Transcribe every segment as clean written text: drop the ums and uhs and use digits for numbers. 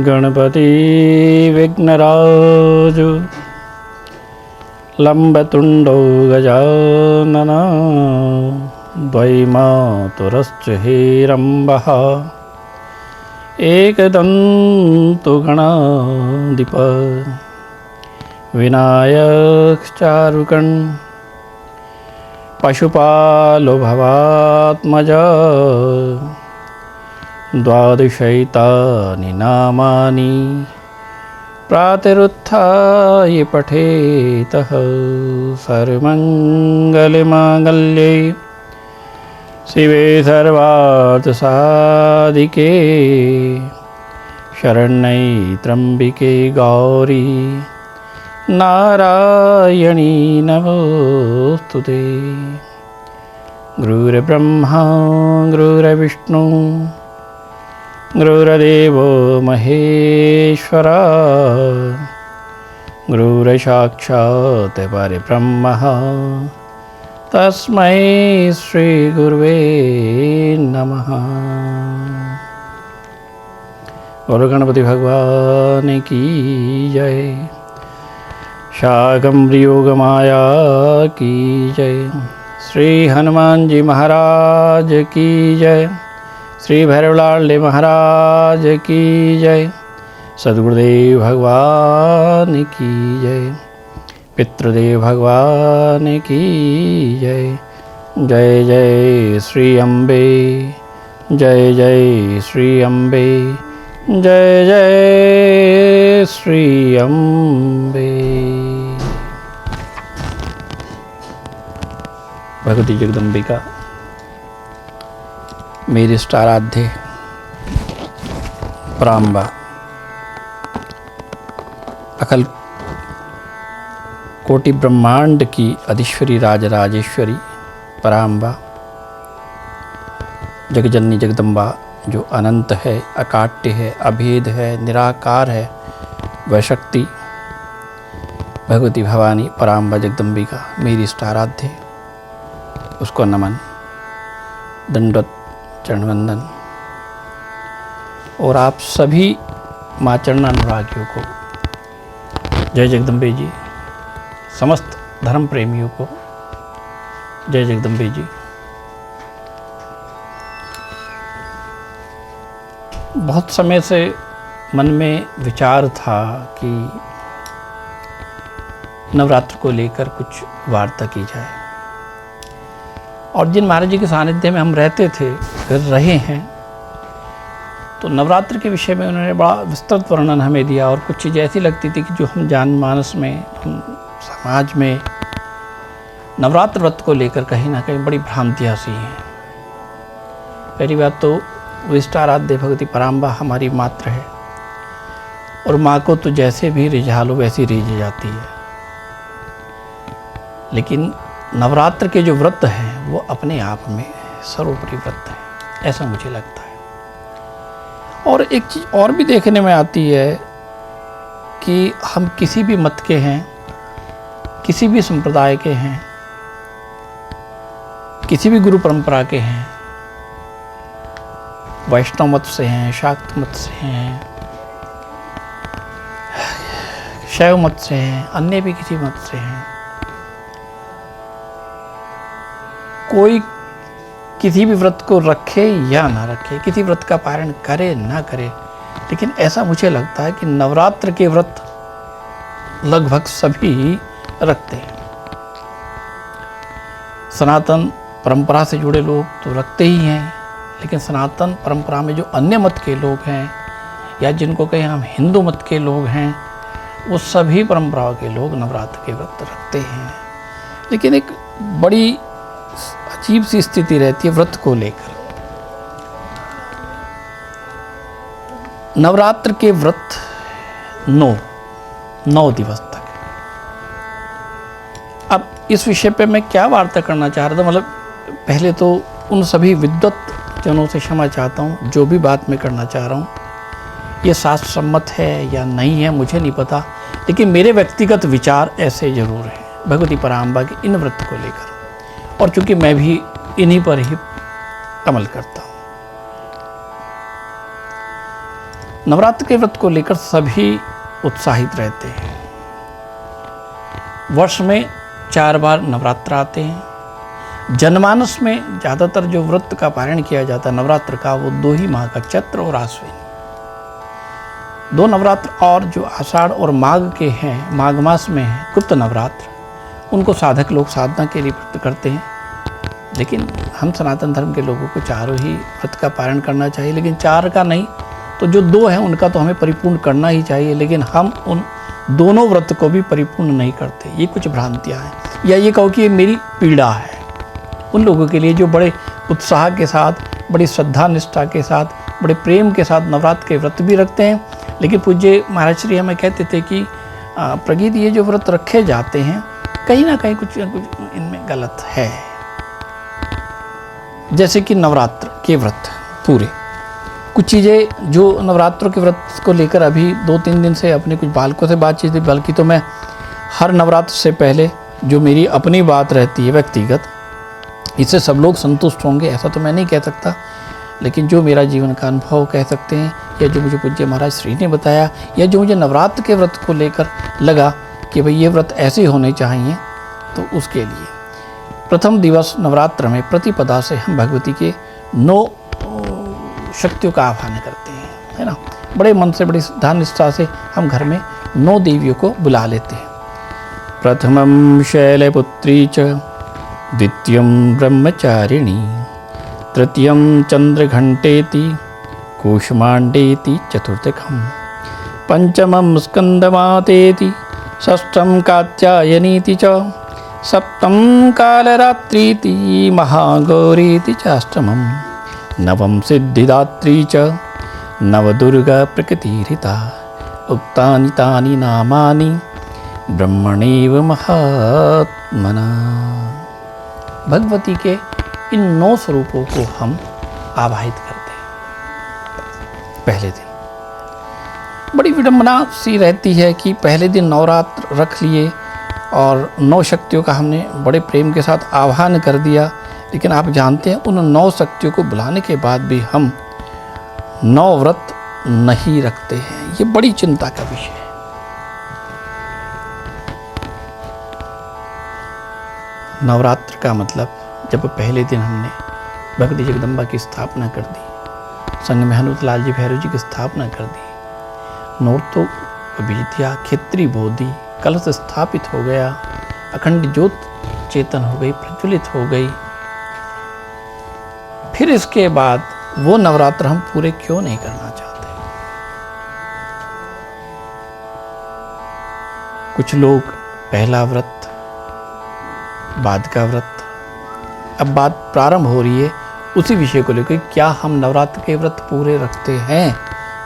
गणपति विघ्नराजु लंबतुंडो गजानन द्वैमातुरश्च हेरम्बः एकदन्तु गणाधिप विनायकश्चारुकं पशुपालो भवात्मजा द्वादशैतानि नामानि प्रातरुत्थाय पठेतः सर्वमङ्गलमाङ्गल्ये शिवे सर्वार्थसाधिके शरण्ये त्र्यम्बिके गौरी नारायणी नमोस्तुते। गुरुर्ब्रह्मा गुरुर्विष्णु गुरुर्देवो महेश्वरा गुरुर्साक्षात् परब्रह्मः तस्मै श्री गुरुवे नमः। बोलो गणपति भगवान की जय। शाकंभरी योग माया की जय। श्री हनुमान जी महाराज की जय। श्री भैरवलाल महाराज की जय। सद्गुरुदेव भगवान की जय। पितृदेव भगवान की जय। जय जय श्री अम्बे, जय जय श्री अम्बे, जय जय श्री अम्बे। भगवती जगदम्बिका मेरी इष्टाराध्य पराम्बा, अखिल कोटि ब्रह्मांड की अधीश्वरी राजराजेश्वरी पराम्बा, जगजननी जगदम्बा जो अनंत है, अकाट्य है, अभेद है, निराकार है, वह शक्ति भगवती भवानी पराम्बा जगदम्बिका मेरी इष्टाराध्य, उसको नमन, दंडवत चरणवंदन। और आप सभी माँ चरण अनुरागियों को जय जगदम्बे जी, समस्त धर्म प्रेमियों को जय जगदम्बे जी। बहुत समय से मन में विचार था कि नवरात्र को लेकर कुछ वार्ता की जाए, और जिन महाराज जी के सानिध्य में हम रहते थे, रहे हैं, तो नवरात्र के विषय में उन्होंने बड़ा विस्तृत वर्णन हमें दिया। और कुछ चीज़ें ऐसी लगती थी कि जो हम जनमानस में, हम समाज में नवरात्र व्रत को लेकर कहीं ना कहीं बड़ी भ्रांतियाँ सी हैं। पहली बात तो विष्टाराध्य भगवती पराम्बा हमारी मात्र है, और माँ को तो जैसे भी रिझा लो वैसी रिझ जाती है। लेकिन नवरात्र के जो व्रत हैं वो अपने आप में सर्वोपरि व्रत है, ऐसा मुझे लगता है। और एक चीज़ और भी देखने में आती है कि हम किसी भी मत के हैं, किसी भी संप्रदाय के हैं, किसी भी गुरु परंपरा के हैं, वैष्णव मत से हैं, शाक्त मत से हैं, शैव मत से हैं, अन्य भी किसी मत से हैं, कोई किसी भी व्रत को रखे या ना रखे, किसी व्रत का पारण करे ना करे, लेकिन ऐसा मुझे लगता है कि नवरात्र के व्रत लगभग सभी रखते हैं। सनातन परंपरा से जुड़े लोग तो रखते ही हैं, लेकिन सनातन परंपरा में जो अन्य मत के लोग हैं या जिनको कहें हम हिंदू मत के लोग हैं, वो सभी परंपराओं के लोग नवरात्र के व्रत रखते हैं। लेकिन एक बड़ी अजीब सी स्थिति रहती है व्रत को लेकर। नवरात्र के व्रत 9 दिवस तक। अब इस विषय पे मैं क्या वार्ता करना चाह रहा था, मतलब पहले तो उन सभी विद्वत जनों से क्षमा चाहता हूँ, जो भी बात मैं करना चाह रहा हूँ ये शास्त्र सम्मत है या नहीं है मुझे नहीं पता, लेकिन मेरे व्यक्तिगत विचार ऐसे जरूर हैं भगवती पराम्बा के इन व्रत को लेकर, और चूंकि मैं भी इन्हीं पर ही अमल करता हूँ। नवरात्र के व्रत को लेकर सभी उत्साहित रहते हैं। वर्ष में 4 बार नवरात्र आते हैं। जनमानस में ज़्यादातर जो व्रत का पारण किया जाता है नवरात्र का, वो 2 ही माह का, चैत्र और आश्विन। 2 नवरात्र और जो आषाढ़ और माघ के हैं, माघ मास में है गुप्त नवरात्र, उनको साधक लोग साधना के लिए व्रत करते हैं। लेकिन हम सनातन धर्म के लोगों को चारों ही व्रत का पारण करना चाहिए, लेकिन 4 का नहीं तो जो 2 हैं उनका तो हमें परिपूर्ण करना ही चाहिए, लेकिन हम उन दोनों व्रत को भी परिपूर्ण नहीं करते। ये कुछ भ्रांतियाँ हैं, या ये कहो कि ये मेरी पीड़ा है उन लोगों के लिए जो बड़े उत्साह के साथ, बड़ी श्रद्धा निष्ठा के साथ, बड़े प्रेम के साथ नवरात्र के व्रत भी रखते हैं। लेकिन पूज्य महाराज श्री हमें कहते थे कि प्रगीत ये जो व्रत रखे जाते हैं कहीं ना कहीं कुछ इनमें गलत है। जैसे कि नवरात्र के व्रत पूरे, कुछ चीज़ें जो नवरात्रों के व्रत को लेकर अभी 2-3 दिन से अपने कुछ बालकों से बातचीत थी, बल्कि तो मैं हर नवरात्र से पहले जो मेरी अपनी बात रहती है व्यक्तिगत, इससे सब लोग संतुष्ट होंगे ऐसा तो मैं नहीं कह सकता, लेकिन जो मेरा जीवन का अनुभव कह सकते हैं, या जो मुझे पूज्य महाराज श्री ने बताया, या जो मुझे नवरात्र के व्रत को लेकर लगा कि भाई ये व्रत ऐसे होने चाहिए, तो उसके लिए प्रथम दिवस नवरात्र में प्रतिपदा से हम भगवती के 9 शक्तियों का आह्वान करते हैं, है ना। बड़े मन से, बड़ी श्रद्धा निष्ठा से हम घर में 9 देवियों को बुला लेते हैं। प्रथमं शैलपुत्री च, द्वितीयं ब्रह्मचारिणी, तृतीयं चंद्रघंटेति, कूष्मांडेति चतुर्थकं, पंचमं स्कंदमातेति, षष्ठं कात्यायनीति च, सप्तम कालरात्रीति, महागौरीति चाष्टमं, नवम सिद्धिदात्री च, नवदुर्गा प्रकृतिरिता, उक्तानि तानि नामानि ब्रह्मणेव महात्मना। भगवती के इन 9 स्वरूपों को हम आवाहित करते हैं। पहले दिन बड़ी विडंबना सी रहती है कि पहले दिन नवरात्र रख लिए और 9 शक्तियों का हमने बड़े प्रेम के साथ आह्वान कर दिया, लेकिन आप जानते हैं उन 9 शक्तियों को बुलाने के बाद भी हम 9 व्रत नहीं रखते हैं। ये बड़ी चिंता का विषय है। नवरात्र का मतलब, जब पहले दिन हमने भगवती जगदम्बा की स्थापना कर दी, संग में हनुमत लाल जी भैरव जी की स्थापना कर दी, नौरतों विद्या खित्री बोधी, कलश स्थापित हो गया, अखंड ज्योत चेतन हो गई, प्रज्वलित हो गई, फिर इसके बाद वो नवरात्र हम पूरे क्यों नहीं करना चाहते? कुछ लोग पहला व्रत, बाद का व्रत, अब बात प्रारंभ हो रही है उसी विषय को लेकर, क्या हम नवरात्र के व्रत पूरे रखते हैं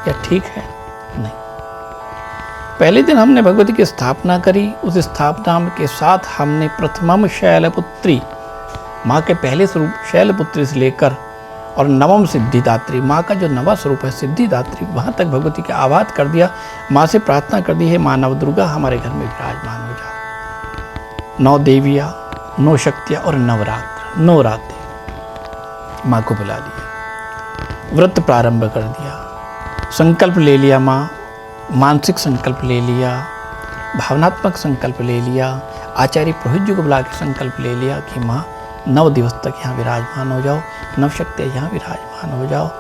या ठीक है? नहीं। पहले दिन हमने भगवती की स्थापना करी, उस स्थापना के साथ हमने प्रथमम शैलपुत्री माँ के पहले स्वरूप शैलपुत्री से लेकर और नवम सिद्धिदात्री, माँ का जो नवा स्वरूप है सिद्धिदात्री, वहाँ तक भगवती के आवाहन कर दिया। माँ से प्रार्थना कर दी है, माँ नवदुर्गा हमारे घर में विराजमान हो जाओ। 9 देवियाँ, 9 शक्तियाँ और नवरात्र, 9 रातें माँ को बुला लिया, व्रत प्रारंभ कर दिया, संकल्प ले लिया माँ, मानसिक संकल्प ले लिया, भावनात्मक संकल्प ले लिया, आचार्य पुरोहित जी को बुला के संकल्प ले लिया कि माँ 9 दिवस तक यहाँ विराजमान हो जाओ, नवशक्तियाँ यहाँ विराजमान हो जाओ।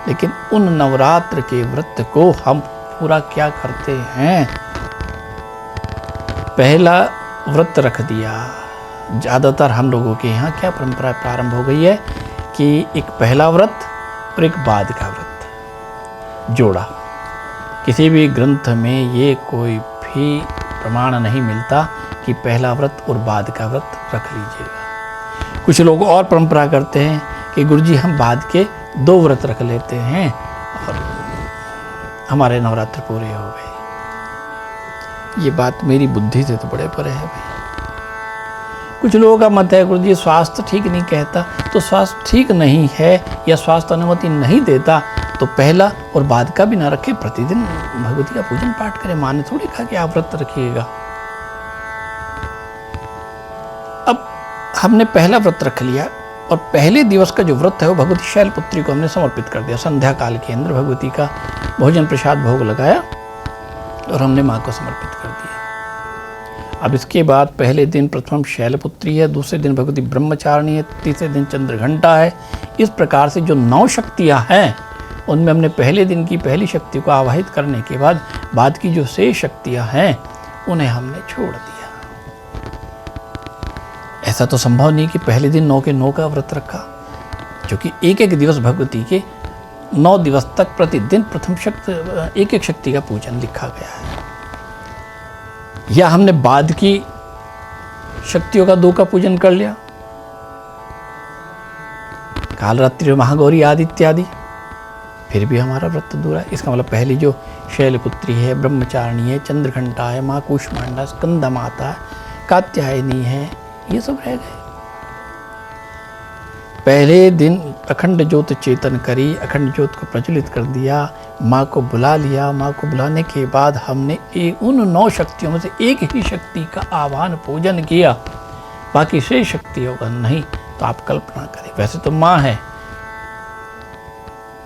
लेकिन उन नवरात्र के व्रत को हम पूरा क्या करते हैं, पहला व्रत रख दिया। ज़्यादातर हम लोगों के यहाँ क्या परंपरा प्रारंभ हो गई है कि एक पहला व्रत और एक बाद का व्रत जोड़ा। किसी भी ग्रंथ में ये कोई भी प्रमाण नहीं मिलता कि पहला व्रत और बाद का व्रत रख लीजिएगा। कुछ लोग और परंपरा करते हैं कि गुरुजी हम बाद के 2 व्रत रख लेते हैं और हमारे नवरात्र पूरे हो गए। ये बात मेरी बुद्धि से तो बड़े परे है भाई। कुछ लोगों का मत है गुरुजी स्वास्थ्य ठीक नहीं कहता, तो स्वास्थ्य ठीक नहीं है या स्वास्थ्य अनुमति नहीं देता तो पहला और बाद का भी ना रखे, प्रतिदिन भगवती का पूजन पाठ करें। माँ ने थोड़ी कहा कि आप व्रत रखिएगा। अब हमने पहला व्रत रख लिया और पहले दिवस का जो व्रत है वो भगवती शैलपुत्री को हमने समर्पित कर दिया। संध्या काल के अंदर भगवती का भोजन प्रसाद भोग लगाया और हमने माँ को समर्पित कर दिया। अब इसके बाद पहले दिन प्रथम शैलपुत्री है, दूसरे दिन भगवती ब्रह्मचारिणी है, तीसरे दिन चंद्रघंटा है। इस प्रकार से जो 9 शक्तियाँ हैं उनमें हमने पहले दिन की पहली शक्ति को आवाहित करने के बाद की जो शेष शक्तियाँ हैं उन्हें हमने छोड़ दिया। ऐसा तो संभव नहीं कि पहले दिन 9 के 9 का व्रत रखा, क्योंकि एक एक दिवस भगवती के 9 दिवस तक प्रतिदिन प्रथम शक्ति एक शक्ति का पूजन लिखा गया है। या हमने बाद की शक्तियों का 2 का पूजन कर लिया, कालरात्रि, महागौरी आदि इत्यादि, फिर भी हमारा व्रत अधूरा है। इसका मतलब पहली जो शैलपुत्री है, ब्रह्मचारिणी है, चंद्रघंटा है, माँ कूष्मांडा, स्कंदा माता है, कात्यायनी है, ये सब रह गए। पहले दिन अखंड ज्योत चेतन करी, अखंड ज्योत को प्रज्वलित कर दिया, माँ को बुला लिया। माँ को बुलाने के बाद हमने उन 9 शक्तियों में से एक ही शक्ति का आह्वान पूजन किया, बाकी शेष शक्तियों का नहीं। तो आप कल्पना करें, वैसे तो माँ है,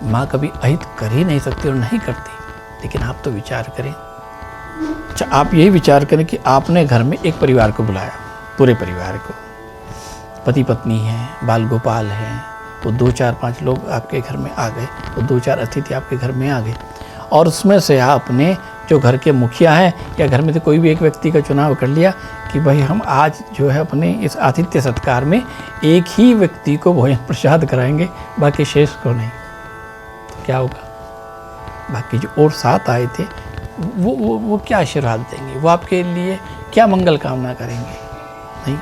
माँ कभी अहित कर ही नहीं सकती और नहीं करती, लेकिन आप तो विचार करें। अच्छा, आप यही विचार करें कि आपने घर में एक परिवार को बुलाया, पूरे परिवार को, पति पत्नी हैं, बाल गोपाल हैं, वो 2 4 5 लोग आपके घर में आ गए, वो 2 4 अतिथि आपके घर में आ गए, और उसमें से आपने जो घर के मुखिया हैं या घर में से कोई भी एक व्यक्ति का चुनाव कर लिया कि भाई हम आज जो है अपने इस आतिथ्य सत्कार में एक ही व्यक्ति को भोजन प्रसाद कराएंगे, बाकी शेष को नहीं। तो क्या होगा? बाकी जो और 7 आए थे वो क्या आशीर्वाद देंगे, वो आपके लिए क्या मंगल कामना करेंगे? नहीं।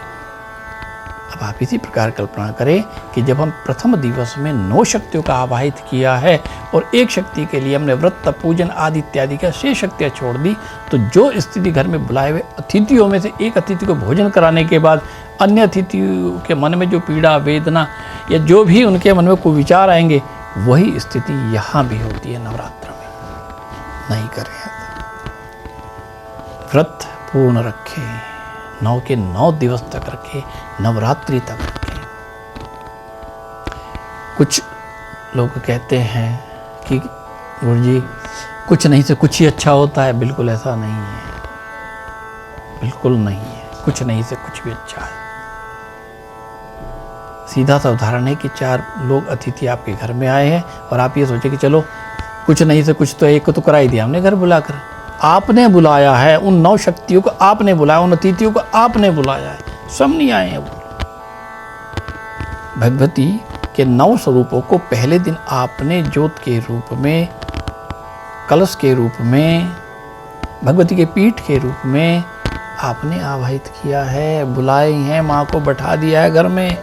अब आप इसी प्रकार कल्पना करें कि जब हम प्रथम दिवस में 9 शक्तियों का आवाहित किया है और एक शक्ति के लिए हमने व्रत पूजन आदि इत्यादि का शेष शक्तियाँ छोड़ दी, तो जो स्थिति घर में बुलाए हुए अतिथियों में से एक अतिथि को भोजन कराने के बाद अन्य अतिथियों के मन में जो पीड़ा, वेदना या जो भी उनके मन में कोई विचार आएंगे, वही स्थिति यहाँ भी होती है नवरात्र में। नहीं करें, व्रत पूर्ण रखें, 9 के 9 दिवस तक रखें, नवरात्रि तक रखें। कुछ लोग कहते हैं कि गुरुजी कुछ नहीं से कुछ ही अच्छा होता है। बिल्कुल ऐसा नहीं है, बिल्कुल नहीं है। कुछ नहीं से कुछ भी अच्छा है। सीधा सा उदाहरण है कि 4 लोग अतिथि आपके घर में आए हैं और आप ये सोचे कि चलो कुछ नहीं से कुछ तो एक को तो करा ही दिया हमने घर बुलाकर। आपने बुलाया है, उन 9 शक्तियों को आपने बुलाया, उन अतिथियों को आपने बुलाया है, सब नहीं आए हैं वो। भगवती के 9 स्वरूपों को पहले दिन आपने ज्योत के रूप में, कलश के रूप में, भगवती के पीठ के रूप में आपने आवाहित किया है, बुलाए हैं, माँ को बैठा दिया है घर में,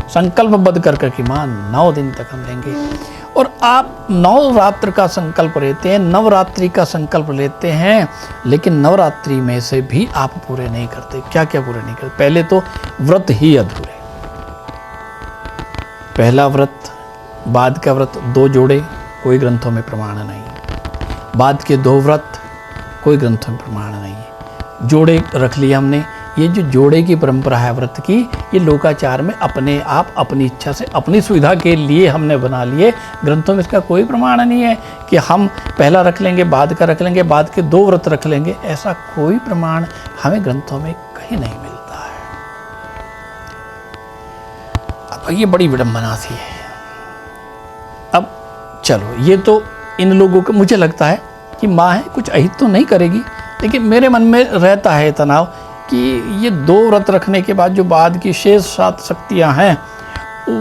संकल्पबद्ध कर कि माँ 9 दिन तक हम लेंगे। और आप नवरात्र का संकल्प लेते हैं, नवरात्रि का संकल्प लेते हैं, लेकिन नवरात्रि में से भी आप पूरे नहीं करते। क्या क्या पूरे नहीं करते? पहले तो व्रत ही अधूरे, पहला व्रत बाद का व्रत 2 जोड़े कोई ग्रंथों में प्रमाण नहीं, बाद के 2 व्रत कोई ग्रंथों में प्रमाण नहीं है। जोड़े रख लिए हमने। ये जो जोड़े की परंपरा है व्रत की, ये लोकाचार में अपने आप अपनी इच्छा से अपनी सुविधा के लिए हमने बना लिए। ग्रंथों में इसका कोई प्रमाण नहीं है कि हम पहला रख लेंगे, बाद का रख लेंगे, बाद के 2 व्रत रख लेंगे। ऐसा कोई प्रमाण हमें ग्रंथों में कहीं नहीं मिलता है। अब ये बड़ी विडंबना सी है। अब चलो, ये तो इन लोगों को, मुझे लगता है कि माँ है कुछ अहित तो नहीं करेगी, लेकिन मेरे मन में रहता है तनाव कि ये 2 व्रत रखने के बाद जो बाद की शेष 7 शक्तियाँ हैं,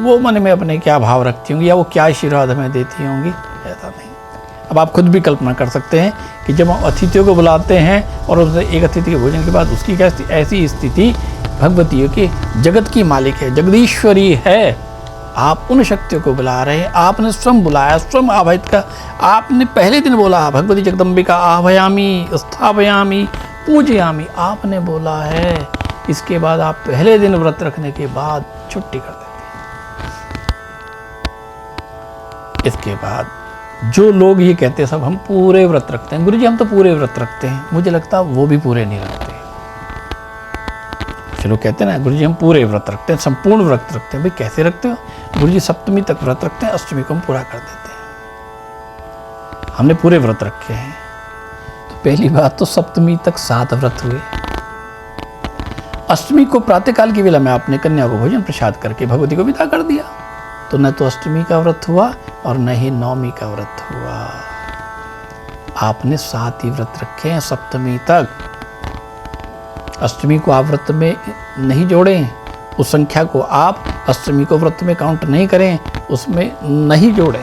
वो मन में अपने क्या भाव रखती होंगी या वो क्या आशीर्वाद हमें देती होंगी, ऐसा नहीं। अब आप खुद भी कल्पना कर सकते हैं कि जब हम अतिथियों को बुलाते हैं और उससे एक अतिथि के भोजन के बाद उसकी क्या ऐसी स्थिति, भगवती की जगत की मालिक है, जगदीश्वरी है, आप उन शक्तियों को बुला रहे हैं, आपने स्वयं बुलाया, स्वयं आवाहित का। आपने पहले दिन बोला भगवती जगदम्बिका आह्वयामी स्थापयामी पूजयामी, आपने बोला है। इसके बाद आप पहले दिन व्रत रखने के बाद छुट्टी कर देते हैं। इसके बाद जो लोग ये कहते हैं सब हम पूरे व्रत रखते हैं, गुरुजी हम तो पूरे व्रत रखते हैं, मुझे लगता है वो भी पूरे नहीं रखते। चलो कहते हैं ना गुरुजी हम पूरे व्रत रखते हैं, संपूर्ण व्रत रखते हैं। भाई कैसे रखते हो? गुरुजी सप्तमी तक व्रत रखते हैं, अष्टमी को हम पूरा कर देते हैं। हमने पूरे व्रत रखे हैं। तो पहली बात तो सप्तमी तक 7 व्रत हुए। अष्टमी को प्रातःकाल की वेला में आपने कन्या को भोजन प्रसाद करके भगवती को विदा कर दिया, तो न तो अष्टमी का व्रत हुआ और न ही नवमी का व्रत हुआ। आपने 7 ही व्रत रखे हैं सप्तमी तक। अष्टमी को आप व्रत में नहीं जोड़ें, उस संख्या को आप अष्टमी को व्रत में काउंट नहीं करें, उसमें नहीं जोड़ें।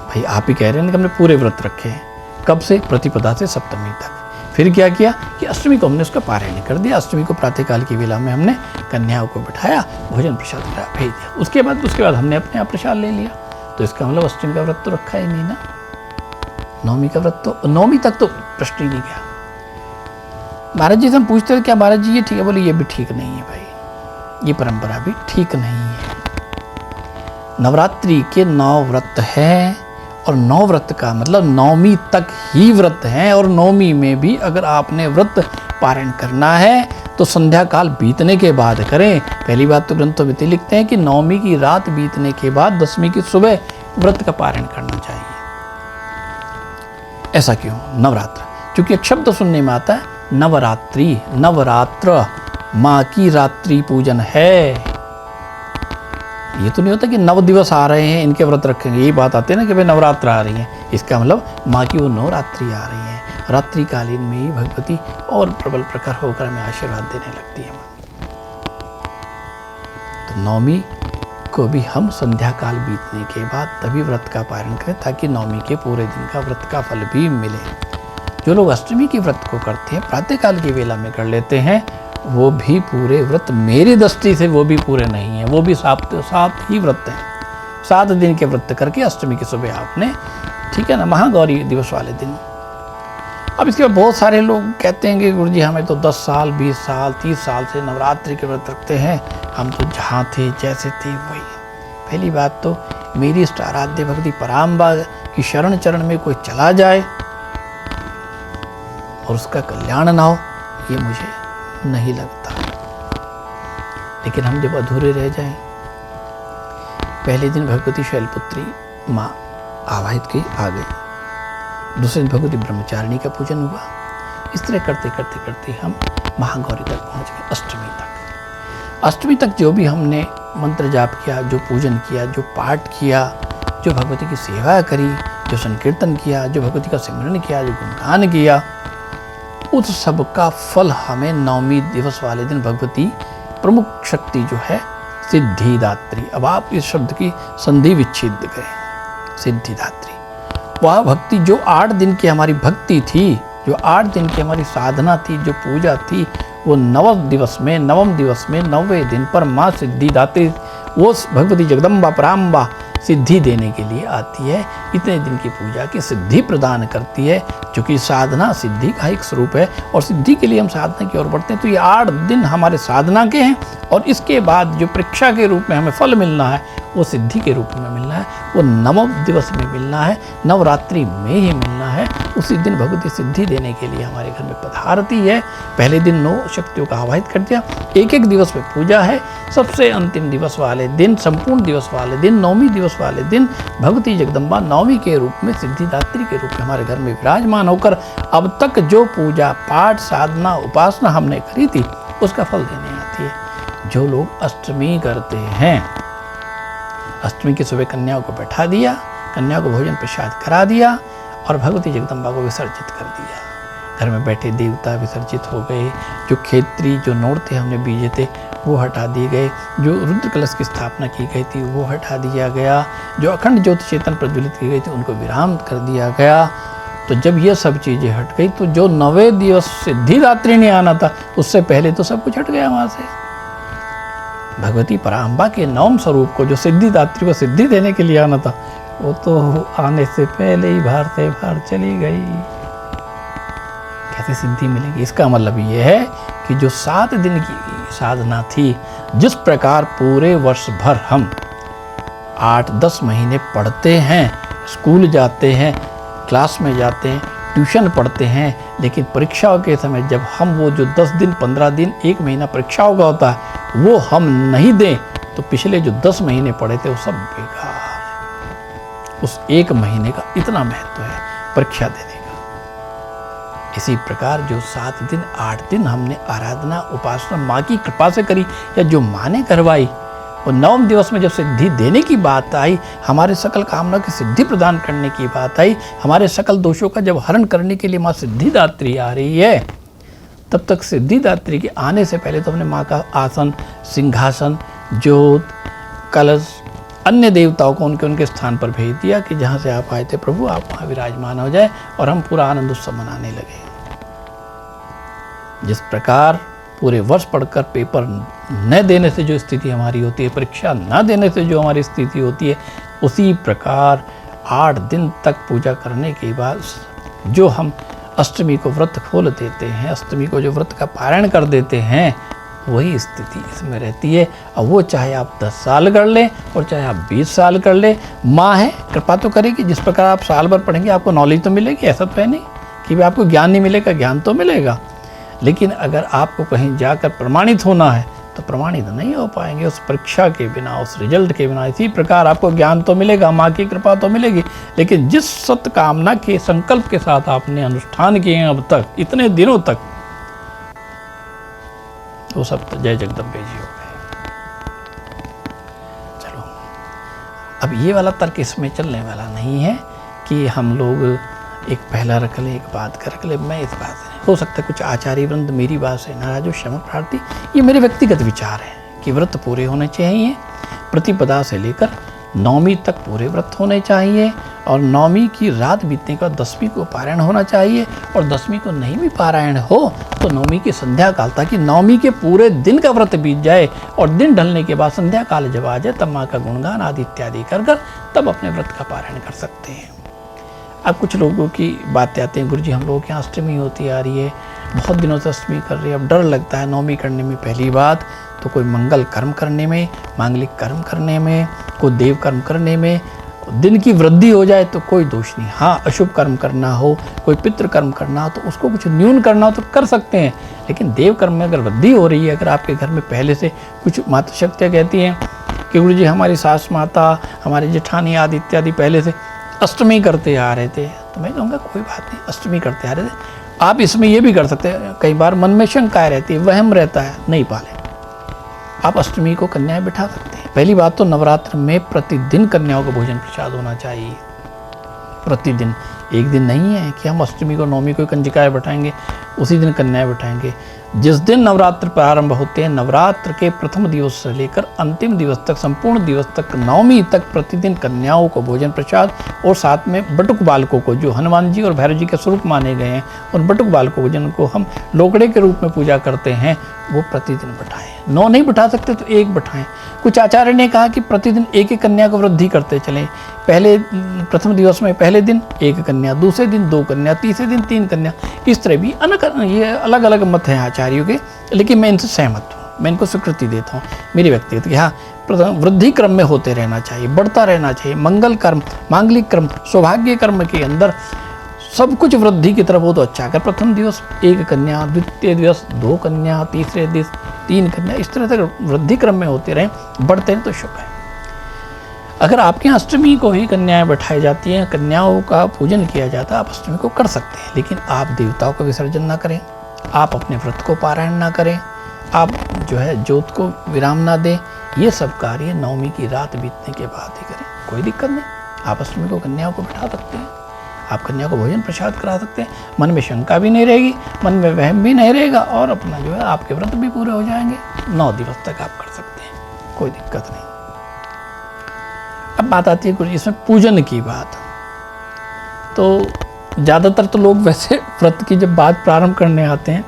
भाई आप ही कह रहे हैं कि हमने पूरे व्रत रखे हैं। कब से? प्रतिपदा से सप्तमी तक। फिर क्या किया कि अष्टमी को हमने उसका पारायण कर दिया। अष्टमी को प्रातःकाल की वेला में हमने कन्याओं को बिठाया, भोजन प्रसाद भेज दिया। उसके बाद हमने अपने आप प्रसाद ले लिया। तो इसका मतलब अष्टमी का व्रत तो रखा ही नहीं ना। नवमी का व्रत तो, नवमी तक तो प्रश्न ही नहीं गया। महाराज जी से हम पूछते हैं क्या महाराज जी ये ठीक है? बोले ये भी ठीक नहीं है भाई, ये परंपरा भी ठीक नहीं है। नवरात्रि के 9 व्रत हैं और 9 व्रत का मतलब नवमी तक ही व्रत हैं, और नवमी में भी अगर आपने व्रत पारायण करना है तो संध्या काल बीतने के बाद करें। पहली बात तो ग्रंथों में लिखते हैं कि नवमी की रात बीतने के बाद 10वीं की सुबह व्रत का पारायण करना चाहिए। ऐसा क्यों? नवरात्र, क्योंकि एक शब्द सुनने में आता है नवरात्रि, नवरात्र माँ की रात्रि पूजन है। ये तो नहीं होता कि 9 दिवस आ रहे हैं इनके व्रत रखेंगे, यही बात आती है ना कि भाई नवरात्र आ रही है, इसका मतलब माँ की वो नवरात्रि आ रही है। रात्रि कालीन में ही भगवती और प्रबल प्रखर होकर हमें आशीर्वाद देने लगती है। तो नवमी को भी हम संध्या काल बीतने के बाद तभी व्रत का पारण करें, ताकि नवमी के पूरे दिन का व्रत का फल भी मिले। जो लोग अष्टमी के व्रत को करते हैं, प्रातःकाल की वेला में कर लेते हैं, वो भी पूरे व्रत मेरी दृष्टि से वो भी पूरे नहीं है। वो भी 7 ही व्रत हैं। 7 दिन के व्रत करके अष्टमी की सुबह आपने, ठीक है ना, महागौरी दिवस वाले दिन। अब इसके बाद बहुत सारे लोग कहते हैं कि गुरुजी हमें तो 10 साल 20 साल 30 साल से नवरात्रि के व्रत रखते हैं, हम तो जहाँ थे जैसे थे वही। पहली बात तो मेरी इष्ट आराध्य भक्ति पराम्बा की शरण चरण में कोई चला जाए और उसका कल्याण ना हो, ये मुझे नहीं लगता। लेकिन हम जब अधूरे रह जाएं, पहले दिन भगवती शैलपुत्री माँ आवाहित की आ गई, दूसरे दिन भगवती ब्रह्मचारिणी का पूजन हुआ। इस तरह करते करते करते हम महागौरी तक पहुँच गए, अष्टमी तक। अष्टमी तक जो भी हमने मंत्र जाप किया, जो पूजन किया, जो पाठ किया, जो भगवती की सेवा करी, जो संकीर्तन किया, जो भगवती का सिमरन किया, जो गुणगान किया, उस सब का फल हमें नवमी दिवस वाले दिन भगवती प्रमुख शक्ति जो है सिद्धिदात्री, अब आप इस शब्द की संधि विच्छेद करें, सिद्धिदात्री, वह भक्ति जो 8 दिन की हमारी भक्ति थी, जो 8 दिन की हमारी साधना थी, जो पूजा थी, वो नवम दिवस में 9वें दिन पर माँ सिद्धिदात्री, वो भगवती जगदम्बा पराम्बा सिद्धि देने के लिए आती है। इतने दिन की पूजा की सिद्धि प्रदान करती है, क्योंकि साधना सिद्धि का एक स्वरूप है और सिद्धि के लिए हम साधना की ओर बढ़ते हैं। तो ये 8 दिन हमारे साधना के हैं और इसके बाद जो परीक्षा के रूप में हमें फल मिलना है वो सिद्धि के रूप में मिलना है, वो 9 दिवस में मिलना है, नवरात्रि में ही मिलना है। उसी दिन भगवती सिद्धि देने के लिए हमारे घर में पधारती है। पहले दिन 9 शक्तियों का आवाहित कर दिया, एक दिवस में पूजा है। सबसे अंतिम दिवस वाले दिन, संपूर्ण दिवस वाले दिन, 9वीं दिवस वाले दिन भगवती जगदम्बा 9वीं के रूप में सिद्धिदात्री के रूप में हमारे घर में विराजमान होकर अब तक जो पूजा पाठ साधना उपासना हमने करी थी उसका फल देने आती है। जो लोग अष्टमी करते हैं, अष्टमी की सुबह कन्याओं को बैठा दिया, कन्याओं को भोजन प्रसाद करा दिया और भगवती जगदम्बा को विसर्जित कर दिया। घर में बैठे देवता विसर्जित हो गए, जो खेत्री जो नोड़ थे हमने बीजे थे वो हटा दिए गए, जो रुद्र कलश की स्थापना की गई थी वो हटा दिया गया, जो अखंड ज्योति चेतन प्रज्वलित की गई थी उनको विराम कर दिया गया। तो जब ये सब चीज़ें हट गई तो जो 9वें दिवस सिद्धिदात्री ने आना था उससे पहले तो सब कुछ हट गया वहाँ से। भगवती पराम्बा के 9वें स्वरूप को जो सिद्धिदात्री को सिद्धि देने के लिए आना था वो तो आने से पहले ही बाहर से बाहर चली गई। कैसे सिद्धि मिलेगी? इसका मतलब ये है कि जो 7 दिन की साधना थी, जिस प्रकार पूरे वर्ष भर हम 8-10 महीने पढ़ते हैं, स्कूल जाते हैं, क्लास में जाते हैं, ट्यूशन पढ़ते हैं, लेकिन परीक्षाओं के समय जब हम वो जो 10 दिन 15 दिन 1 महीना परीक्षाओं का होता है वो हम नहीं दें तो पिछले जो 10 महीने पढ़े थे वो सब बेकार। उस 1 महीने का इतना महत्व है परीक्षा देने का। इसी प्रकार जो 7 दिन 8 दिन हमने आराधना उपासना माँ की कृपा से करी या जो माँ ने करवाई, और 9वें दिवस में जब सिद्धि देने की बात आई, हमारे सकल कामना की सिद्धि प्रदान करने की बात आई, हमारे सकल दोषों का जब हरण करने के लिए माँ सिद्धिदात्री आ रही है, तब तक सिद्धिदात्री के आने से पहले तो हमने माँ का आसन, सिंहासन, ज्योत, कलश, अन्य देवताओं को उनके स्थान पर भेज दिया कि जहाँ से आप आए थे प्रभु आप वहाँ विराजमान हो जाए, और हम पूरा आनंद उत्सव मनाने लगे। जिस प्रकार पूरे वर्ष पढ़कर पेपर न देने से जो स्थिति हमारी होती है, परीक्षा न देने से जो हमारी स्थिति होती है, उसी प्रकार 8 दिन तक पूजा करने के बाद जो हम अष्टमी को व्रत खोल देते हैं, अष्टमी को जो व्रत का पारायण कर देते हैं, वही स्थिति इसमें रहती है। और वो चाहे आप 10 साल कर लें और चाहे आप 20 साल कर लें, माँ है कृपा तो करेगी। जिस प्रकार आप साल भर पढ़ेंगे आपको नॉलेज तो मिलेगी, ऐसा तो है नहीं कि भी आपको ज्ञान नहीं मिलेगा, ज्ञान तो मिलेगा। लेकिन अगर आपको कहीं जाकर प्रमाणित होना है तो प्रमाणित नहीं हो पाएंगे उस परीक्षा के बिना, उस रिजल्ट के बिना। इसी प्रकार आपको ज्ञान तो मिलेगा, माँ की कृपा तो मिलेगी, लेकिन जिस सत्य कामना के संकल्प के साथ आपने अनुष्ठान किए हैं अब तक इतने दिनों तक, वो सब तो जय जगदम्बे जी हो गए। चलो अब ये वाला तर्क इसमें चलने वाला नहीं है कि हम लोग एक पहला रख लें एक बात का रख लें। मैं इस बात से हो सकता है कुछ आचार्य वृंद मेरी बात से नाराज हो, क्षमा प्रार्थी। ये मेरे व्यक्तिगत विचार हैं कि व्रत पूरे होने चाहिए, प्रतिपदा से लेकर 9वीं तक पूरे व्रत होने चाहिए, और 9वीं की रात बीतने का 10वीं को पारायण होना चाहिए, और 10वीं को नहीं भी पारायण हो तो 9वीं की संध्या काल, ताकि 9वीं के पूरे दिन का व्रत बीत जाए और दिन ढलने के बाद संध्या काल जब आ जाए तब माँ का गुणगान आदि इत्यादि कर तब अपने व्रत का पारायण कर सकते हैं। अब कुछ लोगों की बातें आती हैं, गुरुजी हम लोगों के यहाँ अष्टमी होती आ रही है, बहुत दिनों से अष्टमी कर रही है, अब डर लगता है 9वीं करने में। पहली बात तो कोई मंगल कर्म करने में, मांगलिक कर्म करने में, कोई देव कर्म करने में दिन की वृद्धि हो जाए तो कोई दोष नहीं। हाँ, अशुभ कर्म करना हो, कोई पितृ कर्म करना हो तो उसको कुछ न्यून करना हो तो कर सकते हैं, लेकिन देव कर्म में अगर वृद्धि हो रही है, अगर आपके घर में पहले से कुछ मातृशक्तियाँ कहती हैं कि गुरुजी हमारी सास माता, हमारे जेठानी आदि इत्यादि पहले से अष्टमी करते आ रहे थे, तो मैं कहूँगा कोई बात नहीं, अष्टमी करते आ रहे थे, आप इसमें ये भी कर सकते हैं। कई बार मन में शंकाएं रहती है, वहम रहता है, नहीं पाले, आप अष्टमी को कन्याएं बिठा सकते हैं। पहली बात तो नवरात्र में प्रतिदिन कन्याओं को भोजन प्रसाद होना चाहिए, प्रतिदिन। एक दिन नहीं है कि हम अष्टमी को 9वीं को कंजिकाएं बैठाएंगे, उसी दिन कन्याएं बैठाएंगे। जिस दिन नवरात्र प्रारंभ होते हैं, नवरात्र के प्रथम दिवस से लेकर अंतिम दिवस तक, संपूर्ण दिवस तक, नवमी तक प्रतिदिन कन्याओं को भोजन प्रसाद और साथ में बटुक बालकों को, जो हनुमान जी और भैरव जी के स्वरूप माने गए हैं, उन बटुक बालकों को जिनको हम लोकड़े के रूप में पूजा करते हैं, वो प्रतिदिन बैठाएं। 9 नहीं बैठा सकते तो 1 बैठाएं। कुछ आचार्य ने कहा कि प्रतिदिन 1 कन्या को वृद्धि करते चलें। पहले प्रथम दिवस में पहले दिन 1 कन्या, दूसरे दिन 2 कन्या, तीसरे दिन 3 कन्या, इस तरह भी ये अलग अलग मत हैं आचार्यों के, लेकिन मैं इनसे सहमत हूँ, मैं इनको स्वीकृति देता हूँ मेरी व्यक्तिगत कि हाँ, वृद्धि क्रम में होते रहना चाहिए, बढ़ता रहना चाहिए। मंगल कर्म, मांगलिक कर्म, सौभाग्य कर्म के अंदर सब कुछ वृद्धि की तरफ हो तो अच्छा। अगर प्रथम दिवस 1 कन्या, द्वितीय दिवस 2 कन्या, तीसरे दिवस 3 कन्या, इस तरह से वृद्धि क्रम में होते रहें, बढ़ते हैं तो शुभ है। अगर आपके यहाँ अष्टमी को ही कन्याएं बैठाई जाती हैं, कन्याओं का पूजन किया जाता है, आप अष्टमी को कर सकते हैं, लेकिन आप देवताओं का विसर्जन ना करें, आप अपने व्रत को पारायण ना करें, आप जो है ज्योत को विराम ना दें। ये सब कार्य नवमी की रात बीतने के बाद ही करें, कोई दिक्कत नहीं। आप अष्टमी को कन्याओं को बैठा सकते हैं, आप कन्या को भोजन प्रसाद करा सकते हैं, मन में शंका भी नहीं रहेगी, मन में वहम भी नहीं रहेगा, और अपना जो है आपके व्रत भी पूरे हो जाएंगे। 9 दिवस तक आप कर सकते हैं, कोई दिक्कत नहीं। अब बात आती है कुछ इसमें पूजन की बात। तो ज़्यादातर तो लोग वैसे व्रत की जब बात प्रारंभ करने आते हैं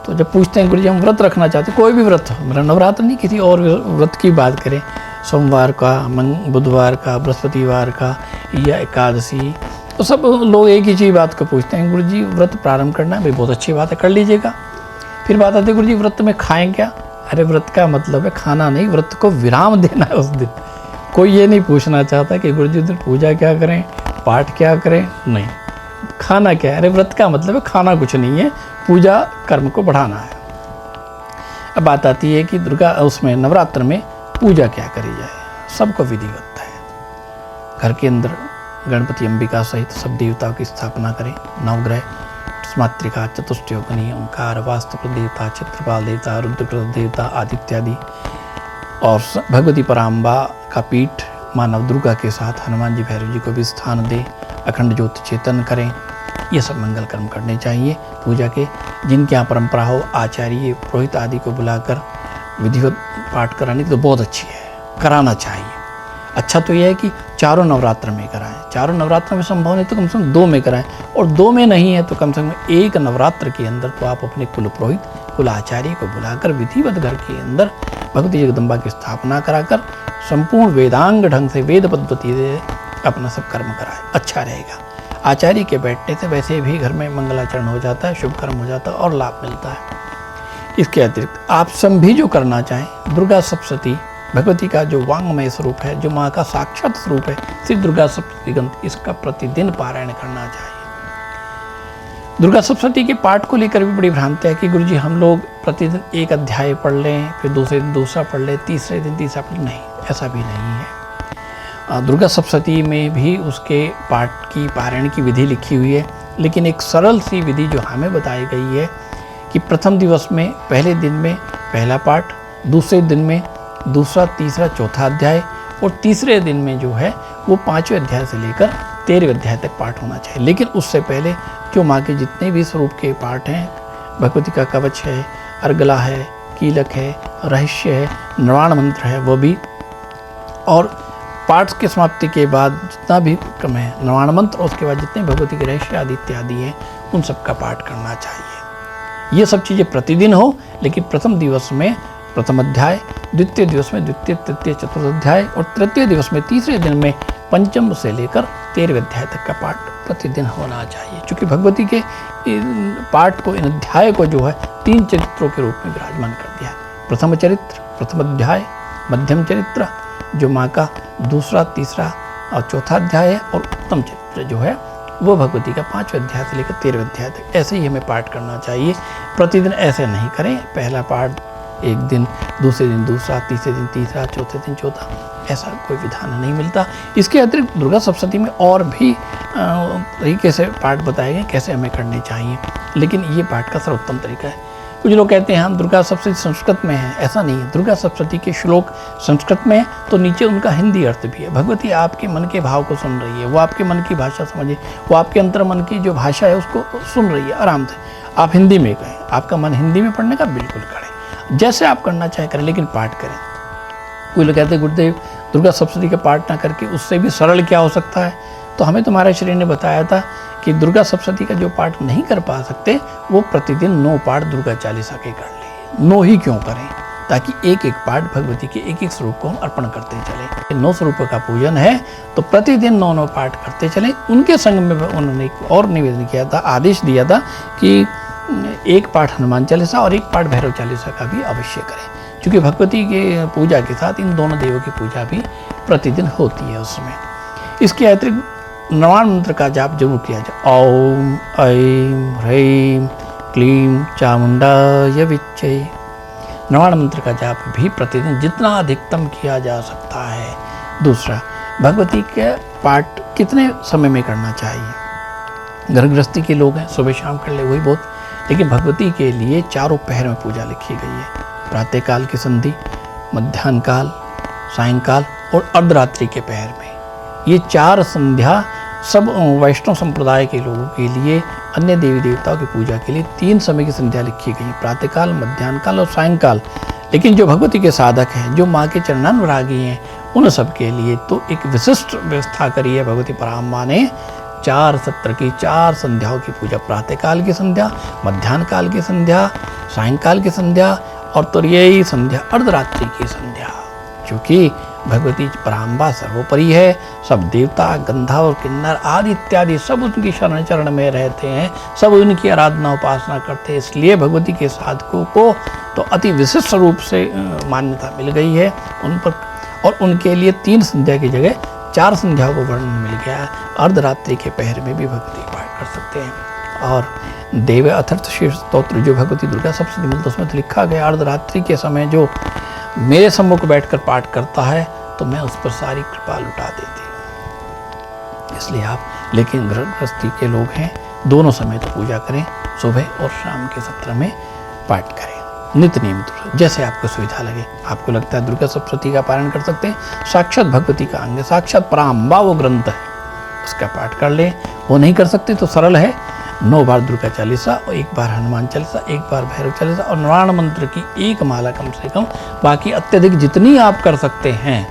तो जब पूछते हैं गुरु जी हम व्रत रखना चाहते हैं, कोई भी व्रत हो, मेरा नवरात्र नहीं, किसी और व्रत की बात करें, सोमवार का, बुधवार का, बृहस्पतिवार का या एकादशी, तो सब लोग एक ही चीज़ बात को पूछते हैं, गुरु जी व्रत प्रारंभ करना है, भाई बहुत अच्छी बात है, कर लीजिएगा। फिर बात आती है गुरु जी व्रत में खाएं क्या? अरे व्रत का मतलब है खाना नहीं, व्रत को विराम देना है उस दिन। कोई ये नहीं पूछना चाहता कि गुरु जी उस दिन पूजा क्या करें, पाठ क्या करें, नहीं, खाना क्या है? अरे व्रत का मतलब है खाना कुछ नहीं है, पूजा कर्म को बढ़ाना है। अब बात आती है कि दुर्गा उसमें नवरात्र में पूजा क्या करी जाए, सबको विधिवत है। घर के अंदर गणपति, अंबिका सहित सब देवताओं की स्थापना करें। नवग्रह, मातृका, चतुष्टयोगनी, ओंकार, वास्तु देवता, चित्रपाल देवता, रुद्रकृत देवता, आदित्यादि, और भगवती पराम्बा का पीठ माँ नव दुर्गा के साथ हनुमान जी, भैरव जी को भी स्थान दें। अखंड ज्योति चेतन करें। ये सब मंगल कर्म करने चाहिए पूजा के। जिनके यहाँ परंपरा हो, आचार्य, पुरोहित आदि को बुलाकर विधिवत पाठ कराने तो बहुत अच्छी है, कराना चाहिए। अच्छा तो यह है कि चारों नवरात्र में कराएं, चारों नवरात्र में संभव नहीं तो कम से कम 2 में कराएं, और 2 में नहीं है तो कम से कम 1 नवरात्र के अंदर तो आप अपने कुल पुरोहित, कुल आचार्य को बुलाकर विधिवत घर के अंदर भगवती जगदम्बा की स्थापना कराकर संपूर्ण वेदांग ढंग से, वेद पद्धति से अपना सब कर्म कराए, अच्छा रहेगा। आचार्य के बैठने से वैसे भी घर में मंगलाचरण हो जाता है, शुभ कर्म हो जाता है और लाभ मिलता है। इसके अतिरिक्त आप सब भी जो करना चाहें, दुर्गा सप्तशती भगवती का जो वांगमय स्वरूप है, जो माँ का साक्षात स्वरूप है, श्री दुर्गा सप्तशती ग्रंथ, इसका प्रतिदिन पारायण करना चाहिए। दुर्गा सप्तशती के पाठ को लेकर भी बड़ी भ्रांति है कि गुरुजी हम लोग प्रतिदिन 1 अध्याय पढ़ लें, फिर दूसरे दिन दूसरा पढ़ लें, तीसरे दिन तीसरा पढ़ लें। नहीं, ऐसा भी नहीं है। दुर्गा सप्तशती में भी उसके पाठ की, पारायण की विधि लिखी हुई है, लेकिन एक सरल सी विधि जो हमें बताई गई है कि प्रथम दिवस में, पहले दिन में पहला पाठ, दूसरे दिन में दूसरा, तीसरा, चौथा अध्याय, और तीसरे दिन में जो है वो 5वें अध्याय से लेकर 13वें अध्याय तक पाठ होना चाहिए। लेकिन उससे पहले जो माँ के जितने भी स्वरूप के पाठ हैं, भगवती का कवच है, अर्गला है, कीलक है, रहस्य है, निर्वाण मंत्र है, वो भी, और पाठ के समाप्ति के बाद जितना भी क्रम है, निर्वाण मंत्र, और उसके बाद जितने भगवती के रहस्य आदि इत्यादि हैं, उन सब का पाठ करना चाहिए। ये सब चीज़ें प्रतिदिन हो, लेकिन प्रथम दिवस में प्रथम अध्याय, द्वितीय दिवस में द्वितीय, तृतीय, चतुर्थ अध्याय, और तृतीय दिवस में तीसरे दिन में पंचम से लेकर 13वें अध्याय तक का पाठ प्रतिदिन होना चाहिए। क्योंकि भगवती के पाठ को, इन अध्याय को जो है 3 चरित्रों के रूप में विराजमान कर दिया है। प्रथम चरित्र, प्रथम अध्याय, मध्यम चरित्र जो माँ का दूसरा, तीसरा और चौथा अध्याय है, और उत्तम चरित्र जो है वो भगवती का 5वें अध्याय से लेकर 13वें अध्याय तक। ऐसे ही हमें पाठ करना चाहिए। प्रतिदिन ऐसे नहीं करें, पहला पाठ एक दिन, दूसरे दिन दूसरा, तीसरे दिन तीसरा, चौथे दिन चौथा, ऐसा कोई विधान नहीं मिलता। इसके अतिरिक्त दुर्गा सप्तशती में और भी तरीके से पाठ बताए गए कैसे हमें करने चाहिए, लेकिन ये पाठ का सर्वोत्तम तरीका है। कुछ लोग कहते हैं हम दुर्गा सप्तशती संस्कृत में है, ऐसा नहीं है। दुर्गा सप्तशती के श्लोक संस्कृत में है, तो नीचे उनका हिंदी अर्थ भी है। भगवती आपके मन के भाव को सुन रही है, वो आपके मन की भाषा समझे, वो आपके अंतर मन की जो भाषा है उसको सुन रही है आराम से। आप हिंदी में कहें, आपका मन हिंदी में पढ़ने का बिल्कुल करें, जैसे आप करना चाहें करें, लेकिन पाठ करें। कोई लोग कहते हैं गुरुदेव दुर्गा सप्तशती का पाठ ना करके उससे भी सरल क्या हो सकता है, तो हमें तो महाराज श्री ने बताया था कि दुर्गा सप्तशती का जो पाठ नहीं कर पा सकते वो प्रतिदिन 9 पाठ दुर्गा चालीसा के कर ले। 9 ही क्यों करें, ताकि एक एक पाठ भगवती के एक एक स्वरूप को हम अर्पण करते चलें। 9 स्वरूपों का पूजन है तो प्रतिदिन 9 पाठ करते चलें। उनके संग में उन्होंने एक और निवेदन किया था, आदेश दिया था कि एक पाठ हनुमान चालीसा और एक पाठ भैरव चालीसा का भी अवश्य करें, क्योंकि भगवती के पूजा के साथ इन दोनों देवों की पूजा भी प्रतिदिन होती है उसमें। इसके अतिरिक्त नवान मंत्र का जाप जरूर किया जाए। ओम ऐं ह्रीं क्लीं चामुंडाय विच्चे। नवान मंत्र का जाप भी प्रतिदिन जितना अधिकतम किया जा सकता है। दूसरा, भगवती के पाठ कितने समय में करना चाहिए। घर गृहस्थी के लोग हैं, सुबह शाम कर ले वही बहुत, लेकिन भगवती के लिए चारों पहर में पूजा लिखी गई है। प्रातःकाल की संधि, मध्याह्न काल, सायंकाल और अर्धरात्रि के पहर में। ये 4 संध्या सब वैष्णव संप्रदाय के लोगों के लिए, अन्य देवी देवताओं की पूजा के लिए 3 समय की संध्या लिखी गई, प्रातःकाल, मध्याह्न काल और सायंकाल। लेकिन जो भगवती के साधक हैं, जो माँ के चरणानुरागी हैं, उन सब के लिए तो एक विशिष्ट व्यवस्था करी है भगवती पराम्बा ने। 4 सत्र की 4 संध्याओं की पूजा, प्रातःकाल की संध्या, मध्याह्न काल की संध्या, सायंकाल की संध्या और तुरीय संध्या, अर्धरात्रि की संध्या। क्योंकि भगवती पराम्बा सर्वोपरि है, सब देवता, गंधर्व, किन्नर आदि इत्यादि सब उनकी शरण चरण में रहते हैं, सब उनकी आराधना उपासना करते हैं। इसलिए भगवती के साधकों को तो अति विशिष्ट रूप से मान्यता मिल गई है उन पर, और उनके लिए 3 संध्या की जगह 4 संध्याओं को वर्णन मिल गया है। अर्धरात्रि के पहर में भी भगवती पाठ कर सकते हैं। और देव अथर्थ शीर्ष स्तोत्र जो भगवती दुर्गा सप्तशती मिलता, उसमें तो लिखा गया अर्धरात्रि के समय जो मेरे सम्मुख बैठकर पाठ करता है तो मैं उस पर सारी कृपा लुटा देती हूँ। इसलिए आप, लेकिन गृहस्थी के लोग हैं, दोनों समय तो पूजा करें, सुबह और शाम के सत्र में पाठ करें नित्य नियमित, जैसे आपको सुविधा लगे। आपको लगता है दुर्गा सप्तशती का पारण कर सकते हैं, साक्षात भगवती का अंग, साक्षात पराम्बा वो ग्रंथ है, उसका पाठ कर लें। वो नहीं कर सकते तो सरल है, 9 बार दुर्गा चालीसा और 1 बार हनुमान चालीसा, 1 बार भैरव चालीसा और नवान मंत्र की 1 माला कम से कम। बाकी अत्यधिक जितनी आप कर सकते हैं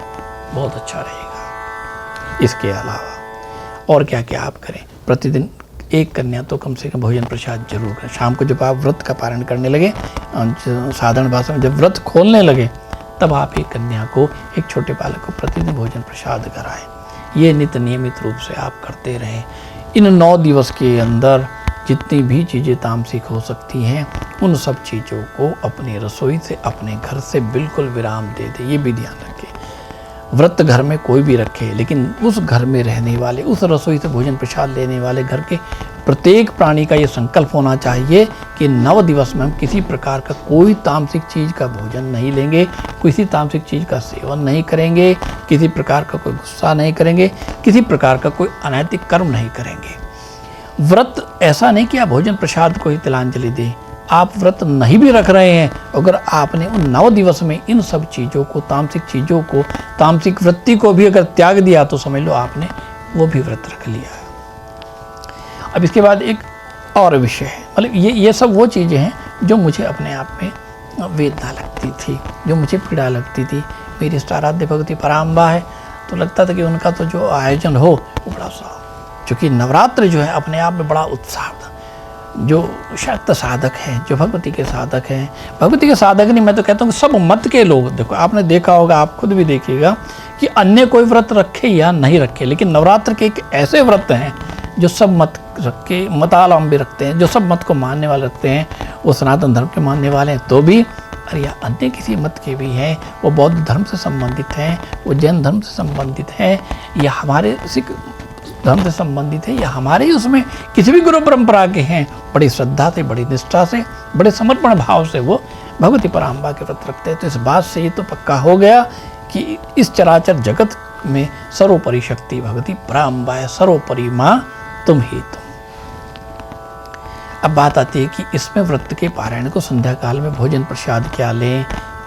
बहुत अच्छा रहेगा। इसके अलावा और क्या क्या आप करें, प्रतिदिन 1 कन्या तो कम से कम भोजन प्रसाद जरूर करें। शाम को जब आप व्रत का पारण करने लगे, साधारण भाषा में जब व्रत खोलने लगे, तब आप एक कन्या को, एक छोटे बालक को प्रतिदिन भोजन प्रसाद कराएं। ये नित्य नियमित रूप से आप करते रहें। इन 9 दिवस के अंदर जितनी भी चीज़ें तामसिक हो सकती हैं, उन सब चीज़ों को अपनी रसोई से, अपने घर से बिल्कुल विराम दे दे। ये भी ध्यान रखें, व्रत घर में कोई भी रखे, लेकिन उस घर में रहने वाले, उस रसोई से भोजन प्रसाद लेने वाले घर के प्रत्येक प्राणी का ये संकल्प होना चाहिए कि 9 दिवस में हम किसी प्रकार का कोई तामसिक चीज़ का भोजन नहीं लेंगे, किसी तामसिक चीज़ का सेवन नहीं करेंगे, किसी प्रकार का कोई गुस्सा नहीं करेंगे, किसी प्रकार का कोई अनैतिक कर्म नहीं करेंगे। व्रत ऐसा नहीं कि आप भोजन प्रसाद को ही तिलांजलि दें। आप व्रत नहीं भी रख रहे हैं, अगर आपने उन 9 दिवस में इन सब चीज़ों को, तामसिक चीज़ों को, तामसिक वृत्ति को भी अगर त्याग दिया तो समझ लो आपने वो भी व्रत रख लिया है। अब इसके बाद एक और विषय है, मतलब ये सब वो चीज़ें हैं जो मुझे अपने आप में वेदना लगती थी, जो मुझे पीड़ा लगती थी। मेरी आराध्य भगवती पराम्बा है, तो लगता था कि उनका तो जो आयोजन हो वो बड़ा सा, क्योंकि नवरात्र जो है अपने आप में बड़ा उत्साह, जो शक्त साधक हैं, जो भगवती के साधक हैं, भगवती के साधक नहीं, मैं तो कहता हूँ कि सब मत के लोग, देखो आपने देखा होगा, आप खुद भी देखिएगा कि अन्य कोई व्रत रखे या नहीं रखे, लेकिन नवरात्र के एक ऐसे व्रत हैं जो सब मत रखे, मतावलंबी रखते हैं, जो सब मत को मानने वाले रखते हैं। वो सनातन धर्म के मानने वाले हैं तो भी, और या अन्य किसी मत के भी हैं, वो बौद्ध धर्म से संबंधित हैं, वो जैन धर्म से संबंधित हैं, या हमारे सिख धर्म से संबंधित है, या हमारे ही उसमें किसी भी गुरु परंपरा के हैं, बड़ी श्रद्धा से, बड़ी निष्ठा से, बड़े समर्पण भाव से वो भगवती पराम्बा के व्रत रखते हैं। तो इस बात से ये तो पक्का हो गया कि इस चराचर जगत में सर्वोपरि शक्ति भगवती पराम्बा है, सर्वोपरि माँ तुम ही तुम। अब बात आती है कि इसमें व्रत के पारायण को संध्या काल में भोजन प्रसाद क्या लें,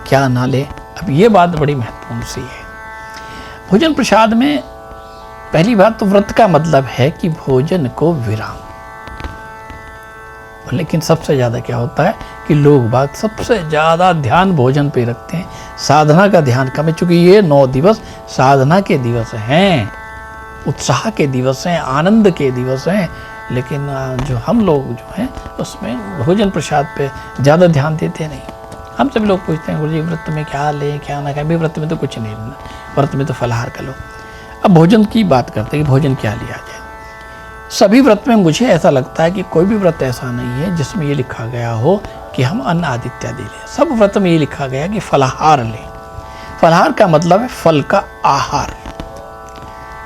क्या ना लें। अब ये बात बड़ी महत्वपूर्ण सी है। भोजन प्रसाद में पहली बात तो व्रत का मतलब है कि भोजन को विराम, लेकिन सबसे ज़्यादा क्या होता है कि लोग बाग सबसे ज़्यादा ध्यान भोजन पे रखते हैं, साधना का ध्यान कम है। चूँकि ये 9 दिवस साधना के दिवस हैं, उत्साह के दिवस हैं, आनंद के दिवस हैं, लेकिन जो हम लोग जो हैं उसमें भोजन प्रसाद पे ज़्यादा ध्यान देते नहीं। हम सभी लोग पूछते हैं गुरुजी व्रत में क्या लें क्या ना खाएं। भाई व्रत में तो कुछ नहीं लेना, व्रत में तो फलाहार कर लो। अब भोजन की बात करते हैं कि भोजन क्या लिया जाए। सभी व्रत में मुझे ऐसा लगता है कि कोई भी व्रत ऐसा नहीं है जिसमें ये लिखा गया हो कि हम अन्न आदि इत्यादि लें। सब व्रत में ये लिखा गया कि फलाहार लें। फलाहार का मतलब है फल का आहार।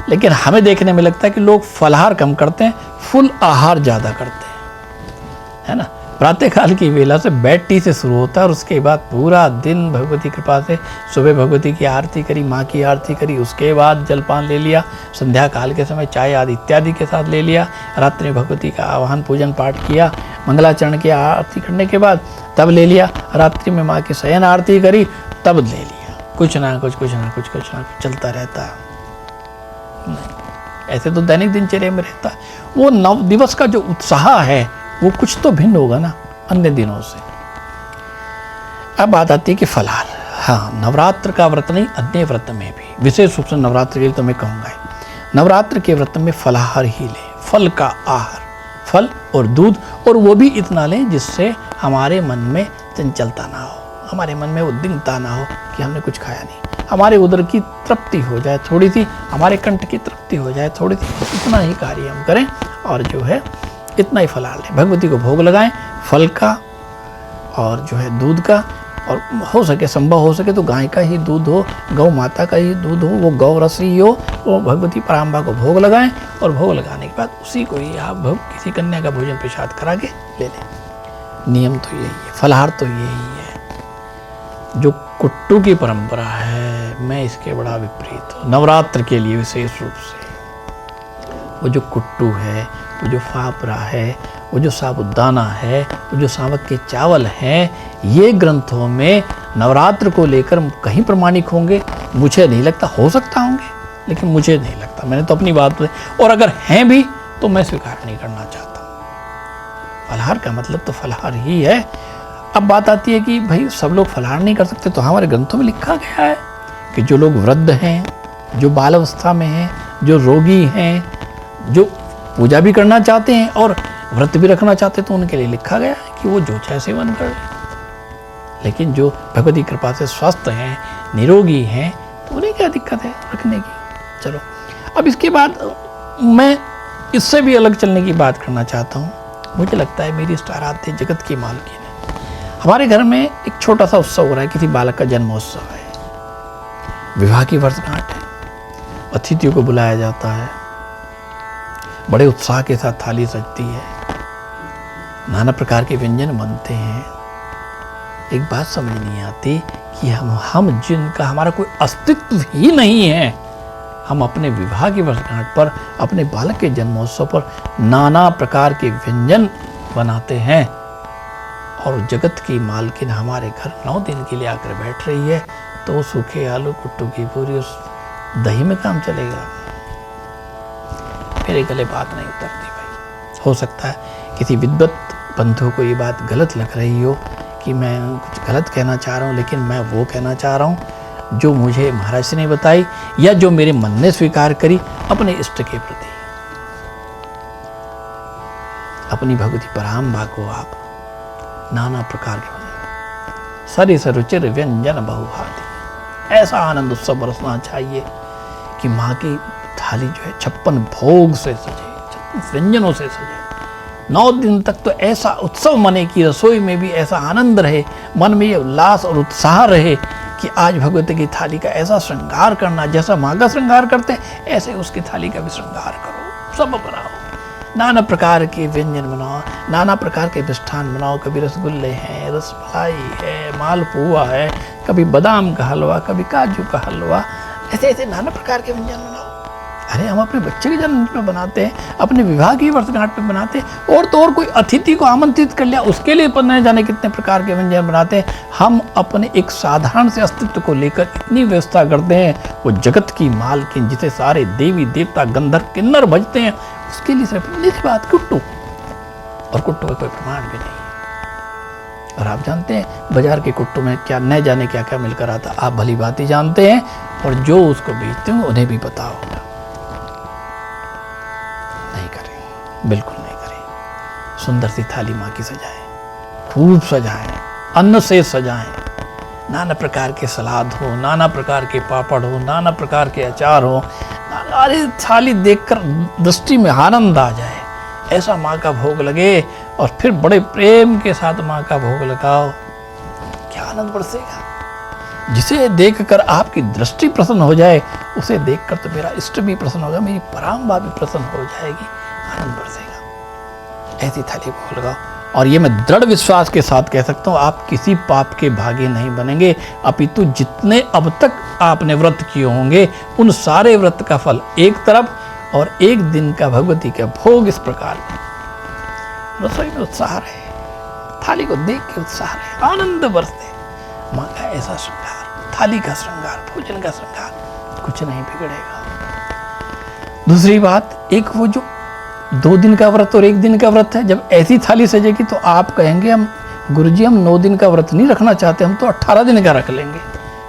लेकिन हमें देखने में लगता है कि लोग फलाहार कम करते हैं, फुल आहार ज़्यादा करते हैं, है ना। प्रातःकाल की वेला से बेड टी से शुरू होता है और उसके बाद पूरा दिन भगवती कृपा से सुबह भगवती की आरती करी, माँ की आरती करी, उसके बाद जलपान ले लिया, संध्या काल के समय चाय आदि इत्यादि के साथ ले लिया, रात्रि में भगवती का आवाहन पूजन पाठ किया, मंगलाचरण की आरती करने के बाद तब ले लिया, रात्रि में माँ की शयन आरती करी तब ले लिया। कुछ ना कुछ चलता रहता है। नहीं, ऐसे तो दैनिक दिनचर्या में रहता है। वो 9 दिवस का जो उत्साह है वो कुछ तो भिन्न होगा ना अन्य दिनों से। अब बात आती है कि फलाहार, हाँ नवरात्र का व्रत नहीं, अन्य व्रत में भी, विशेष रूप से नवरात्र के लिए तो मैं कहूँगा नवरात्र के व्रत में फलाहार ही लें, फल का आहार, फल और दूध, और वो भी इतना लें जिससे हमारे मन में चंचलता ना हो, हमारे मन में उद्विग्नता ना हो कि हमने कुछ खाया नहीं, हमारे उदर की तृप्ति हो जाए थोड़ी सी, हमारे कंठ की तृप्ति हो जाए थोड़ी सी, इतना ही कार्य हम करें और जो है इतना ही फलाहार लें। भगवती को भोग लगाएं फल का और जो है दूध का, और हो सके संभव हो सके तो गाय का ही दूध हो, गौ माता का ही दूध हो, वो गौ रस ही हो, वो भगवती पराम्बा को भोग लगाएं और भोग लगाने के बाद उसी को ही आप किसी कन्या का भोजन प्रसाद करा के ले लें। नियम तो यही है, फलाहार तो यही है। जो कुट्टू की परंपरा है मैं इसके बड़ा विपरीत हूँ। नवरात्र के लिए विशेष रूप से वो जो कुट्टू है, वो जो फाफड़ा है, वो जो साबुदाना है, वो जो सावक के चावल हैं, ये ग्रंथों में नवरात्र को लेकर कहीं प्रमाणिक होंगे मुझे नहीं लगता। हो सकता होंगे लेकिन मुझे नहीं लगता। मैंने तो अपनी बात बताई, और अगर हैं भी तो मैं स्वीकार नहीं करना चाहता। फलाहार का मतलब तो फलाहार ही है। अब बात आती है कि भाई सब लोग फलाहार नहीं कर सकते, तो हमारे ग्रंथों में लिखा गया है कि जो लोग वृद्ध हैं, जो बाल अवस्था में हैं, जो रोगी हैं, जो पूजा भी करना चाहते हैं और व्रत भी रखना चाहते हैं, तो उनके लिए लिखा गया है कि वो जो चाहे सेवन कर ले। लेकिन जो भगवती कृपा से स्वस्थ हैं, निरोगी हैं, तो उन्हें क्या दिक्कत है रखने की। चलो अब इसके बाद मैं इससे भी अलग चलने की बात करना चाहता हूँ। मुझे लगता है मेरी इष्ट आराध्य जगत की मालकिन है। हमारे घर में एक छोटा सा उत्सव हो रहा है, किसी बालक का जन्मोत्सव है, विवाह की वर्षगांठ है, अतिथियों को बुलाया जाता है, बड़े उत्साह के साथ थाली सजती है, नाना प्रकार के व्यंजन बनते हैं। एक बात समझ नहीं आती कि हम जिनका हमारा कोई अस्तित्व ही नहीं है, हम अपने विवाह की वर्षगांठ पर, अपने बालक के जन्मोत्सव पर नाना प्रकार के व्यंजन बनाते हैं, और जगत की मालकिन हमारे घर 9 दिन के लिए आकर बैठ रही है, तो सूखे आलू कुट्टू की पूरी उस दही में काम चलेगा। मेरे गले बात नहीं उतरती भाई। हो सकता है किसी विद्वत बंधु को ये बात गलत लग रही हो कि मैं कुछ गलत कहना चाह रहा हूँ, लेकिन मैं वो कहना चाह रहा हूँ जो मुझे महाराज से ने बताई या जो मेरे मन ने स्वीकार करी अपने इष्ट के प्रति। अपनी भगवती पराम्बा को आप नाना प्रकार के सरिस रुचिर व्यंजन बहुभांति, ऐसा आनंद उत्सव बरसना चाहिए कि माँ की थाली जो है 56 भोग से सजे, 56 व्यंजनों से सजे। 9 दिन तक तो ऐसा उत्सव मने कि रसोई में भी ऐसा आनंद रहे, मन में ये उल्लास और उत्साह रहे कि आज भगवती की थाली का ऐसा श्रृंगार करना, जैसा माँ का श्रृंगार करते हैं ऐसे उसकी थाली का भी श्रृंगार करो, सब बनाओ, नाना प्रकार के व्यंजन बनाओ, नाना प्रकार के मिष्ठान बनाओ। कभी रसगुल्ले हैं, रसमलाई है, मालपुआ है, कभी बादाम का हलवा, कभी काजू का हलवा, ऐसे ऐसे नाना प्रकार के व्यंजन बनाओ। अरे हम अपने बच्चे के जन्म पे बनाते हैं, अपने विवाह की वर्षगांठ पे बनाते हैं, और तो और कोई अतिथि को आमंत्रित कर लिया उसके लिए न जाने कितने प्रकार के व्यंजन बनाते हैं। हम अपने एक साधारण से अस्तित्व को लेकर इतनी व्यवस्था करते हैं। वो जगत की मालकिन जिसे सारे देवी देवता गंधर्व किन्नर भजते हैं, उसके लिए सिर्फ इतनी सी बात कुट्टू, और कुट्टू का कोई प्रमाण भी नहीं है। और आप जानते हैं बाजार के कुट्टू में क्या न जाने क्या क्या मिलकर आता, आप भली बात ही जानते हैं, और जो उसको बेचते हैं उन्हें भी पता होगा। नहीं करें, बिल्कुल नहीं करें। सुंदर सी थाली माँ की सजाएं, खूब सजाएं, अन्न से सजाएं, नाना प्रकार के सलाद हो, नाना प्रकार के पापड़ हो, नाना प्रकार के अचार हो, अरे थाली देखकर दृष्टि में आनंद आ जाए, ऐसा माँ का भोग लगे, और फिर बड़े प्रेम के साथ माँ का भोग लगाओ, क्या आनंद बरसेगा। जिसे देखकर आपकी दृष्टि प्रसन्न हो जाए, उसे देखकर तो मेरा इष्ट भी प्रसन्न होगा, मेरी पराम्बा भी प्रसन्न हो जाएगी, आनंद बरसेगा। ऐसी थाली भोग लगाओ। और ये मैं दृढ़ विश्वास के साथ कह सकता हूँ, आप किसी पाप के भागी नहीं बनेंगे, अपितु जितने अब तक आपने व्रत किए होंगे उन सारे व्रत का फल एक तरफ, और एक दिन का भगवती का भोग इस प्रकार में। रसोई में उत्साह रहे, थाली को देख के उत्साह रहे, आनंद बरसे। माँ का ऐसा श्रृंगार, थाली का श्रृंगार, भोजन का श्रृंगार, कुछ नहीं बिगड़ेगा। दूसरी बात, एक वो जो 2 दिन का व्रत और 1 दिन का व्रत है, जब ऐसी थाली सजेगी तो आप कहेंगे हम गुरुजी हम 9 दिन का व्रत नहीं रखना चाहते, हम तो 18 दिन का रख लेंगे,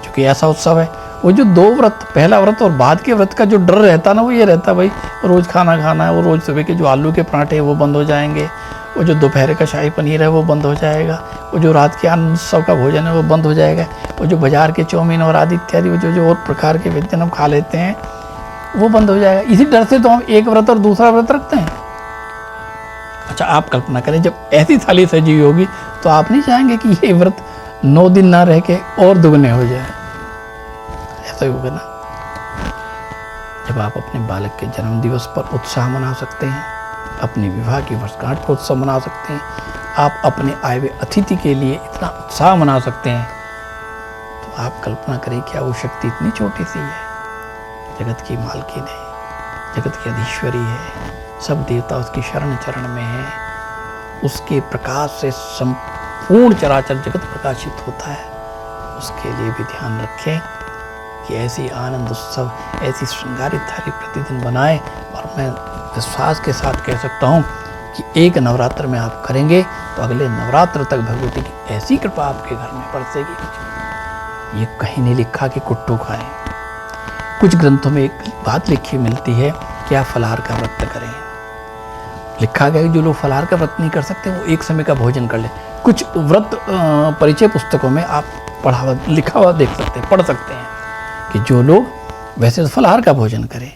क्योंकि ऐसा उत्सव है। वो जो 2 व्रत, पहला व्रत और बाद के व्रत का जो डर रहता ना, वो ये रहता भाई रोज खाना खाना है, वो रोज सुबह के जो आलू के पराठे हैं वो बंद हो जाएंगे, वो जो दोपहर का शाही पनीर है वो बंद हो जाएगा, वो जो रात के अन्न उत्सव का भोजन है वो बंद हो जाएगा, वो जो बाजार के चाउमीन और आदि इत्यादि वो जो और प्रकार के व्यंजन हम खा लेते हैं वो बंद हो जाएगा। इसी डर से तो हम एक व्रत और दूसरा व्रत रखते हैं। अच्छा, आप कल्पना करें जब ऐसी थाली सजी होगी तो आप नहीं चाहेंगे कि ये व्रत 9 दिन ना रह के और दुगने हो जाए। ऐसा ही होगा ना। जब आप अपने बालक के जन्म दिवस पर उत्साह मना सकते हैं, अपने विवाह की वर्षगांठ पर उत्सव मना सकते हैं, आप अपने आए हुए अतिथि के लिए इतना उत्साह मना सकते हैं, तो आप कल्पना करें क्या वो शक्ति इतनी छोटी सी है। जगत की मालकिन है, जगत की अधीश्वरी है, सब देवता उसकी शरण चरण में है, उसके प्रकाश से संपूर्ण चराचर जगत प्रकाशित होता है। उसके लिए भी ध्यान रखें कि ऐसी आनंद उत्सव, ऐसी श्रृंगारित थाली प्रतिदिन बनाएं। और मैं विश्वास के साथ कह सकता हूँ कि एक नवरात्र में आप करेंगे तो अगले नवरात्र तक भगवती की ऐसी कृपा आपके घर में बरसेगी। ये कहीं नहीं लिखा कि कुट्टू खाएं। कुछ ग्रंथों में एक बात लिखी मिलती है कि आप फलाहार का व्रत करें। लिखा गया कि जो लोग फलाहार का व्रत नहीं कर सकते वो एक समय का भोजन कर ले। कुछ व्रत परिचय पुस्तकों में आप लिखा हुआ देख सकते हैं, पढ़ सकते हैं कि जो लोग वैसे तो फलाहार का भोजन करें,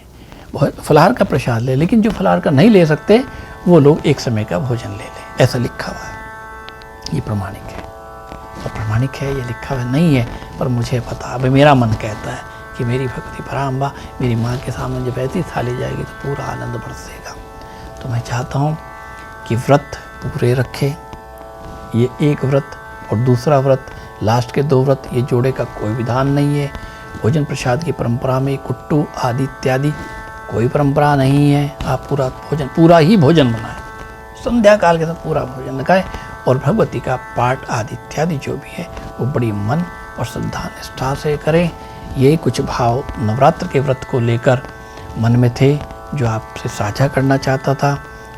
फलाहार का प्रसाद ले, लेकिन जो फलाहार का नहीं ले सकते वो लोग एक समय का भोजन ले लें, ऐसा लिखा हुआ है। ये प्रमाणिक है, और प्रमाणिक है, ये लिखा हुआ नहीं है, पर मुझे पता, अब मेरा मन कहता है कि मेरी भगवती पराम्बा मेरी माँ के सामने जब ऐसी थाली जाएगी तो पूरा आनंद बरसेगा। तो मैं चाहता हूँ कि व्रत पूरे रखें। ये एक व्रत और दूसरा व्रत, लास्ट के 2 व्रत, ये जोड़े का कोई विधान नहीं है। भोजन प्रसाद की परंपरा में कुट्टू आदि इत्यादि कोई परंपरा नहीं है। आप पूरा ही भोजन बनाएं, संध्या काल के साथ पूरा भोजन लगाएं, और भगवती का पाठ आदि इत्यादि जो भी है वो बड़ी मन और श्रद्धा निष्ठा से करें। ये कुछ भाव नवरात्र के व्रत को लेकर मन में थे जो आपसे साझा करना चाहता था।